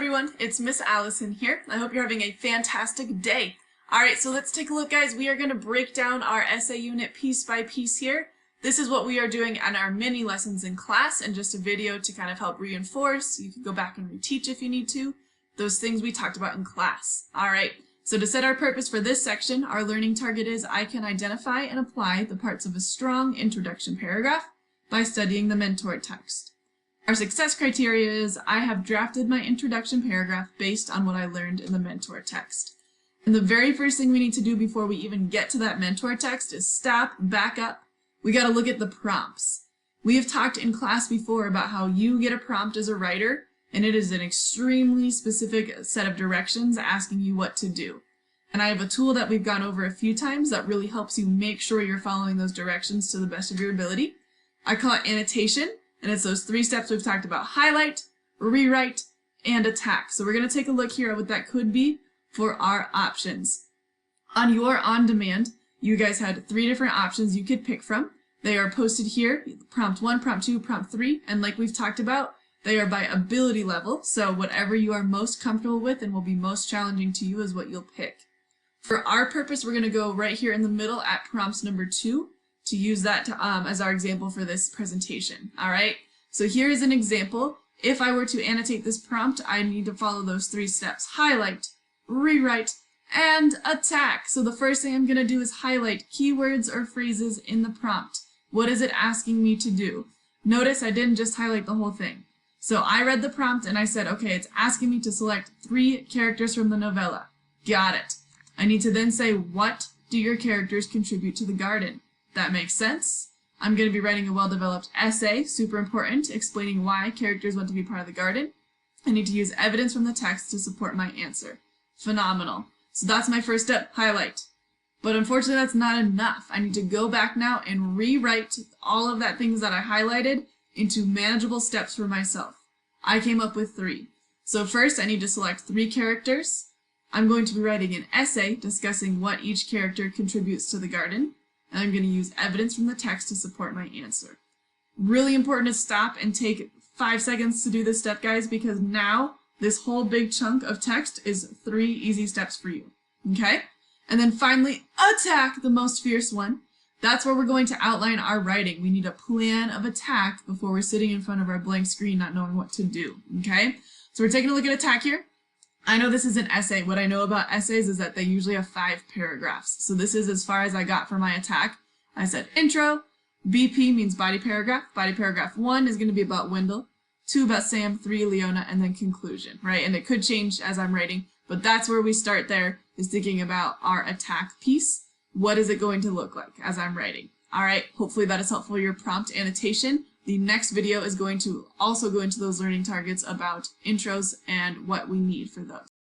everyone, it's Miss Allison here. I hope you're having a fantastic day. Alright, so let's take a look, guys. We are going to break down our essay unit piece by piece here. This is what we are doing on our mini lessons in class and just a video to kind of help reinforce. You can go back and reteach if you need to. Those things we talked about in class. Alright, so to set our purpose for this section, our learning target is I can identify and apply the parts of a strong introduction paragraph by studying the mentor text. Our success criteria is I have drafted my introduction paragraph based on what I learned in the mentor text. And the very first thing we need to do before we even get to that mentor text is stop, back up. We got to look at the prompts. We have talked in class before about how you get a prompt as a writer, and it is an extremely specific set of directions asking you what to do. And I have a tool that we've gone over a few times that really helps you make sure you're following those directions to the best of your ability. I call it annotation. And it's those 3 steps we've talked about: highlight, rewrite, and attack. So we're going to take a look here at what that could be for our options. On your on-demand, you guys had 3 different options you could pick from. They are posted here, prompt 1, prompt 2, prompt 3, and like we've talked about, they are by ability level, so whatever you are most comfortable with and will be most challenging to you is what you'll pick. For our purpose, we're going to go right here in the middle at prompts number 2. To use that as our example for this presentation. Alright, so here is an example. If I were to annotate this prompt, I need to follow those 3 steps: highlight, rewrite, and attack. So the first thing I'm going to do is highlight keywords or phrases in the prompt. What is it asking me to do? Notice I didn't just highlight the whole thing. So I read the prompt and I said, okay, it's asking me to select 3 characters from the novella. Got it. I need to then say, what do your characters contribute to the garden? That makes sense. I'm going to be writing a well-developed essay, super important, explaining why characters want to be part of the garden. I need to use evidence from the text to support my answer. Phenomenal. So that's my first step, highlight. But unfortunately, that's not enough. I need to go back now and rewrite all of that things that I highlighted into manageable steps for myself. I came up with 3. So first, I need to select 3 characters. I'm going to be writing an essay discussing what each character contributes to the garden. And I'm going to use evidence from the text to support my answer. Really important to stop and take 5 seconds to do this step, guys, because now this whole big chunk of text is 3 easy steps for you. Okay? And then finally, attack, the most fierce one. That's where we're going to outline our writing. We need a plan of attack before we're sitting in front of our blank screen not knowing what to do. Okay? So we're taking a look at attack here. I know this is an essay. What I know about essays is that they usually have 5 paragraphs. So this is as far as I got for my attack. I said intro, BP means body paragraph. Body paragraph 1 is going to be about Wendell, 2 about Sam, 3 Leona, and then conclusion, right? And it could change as I'm writing, but that's where we start there, is thinking about our attack piece. What is it going to look like as I'm writing? All right, hopefully that is helpful for your prompt annotation. The next video is going to also go into those learning targets about intros and what we need for those.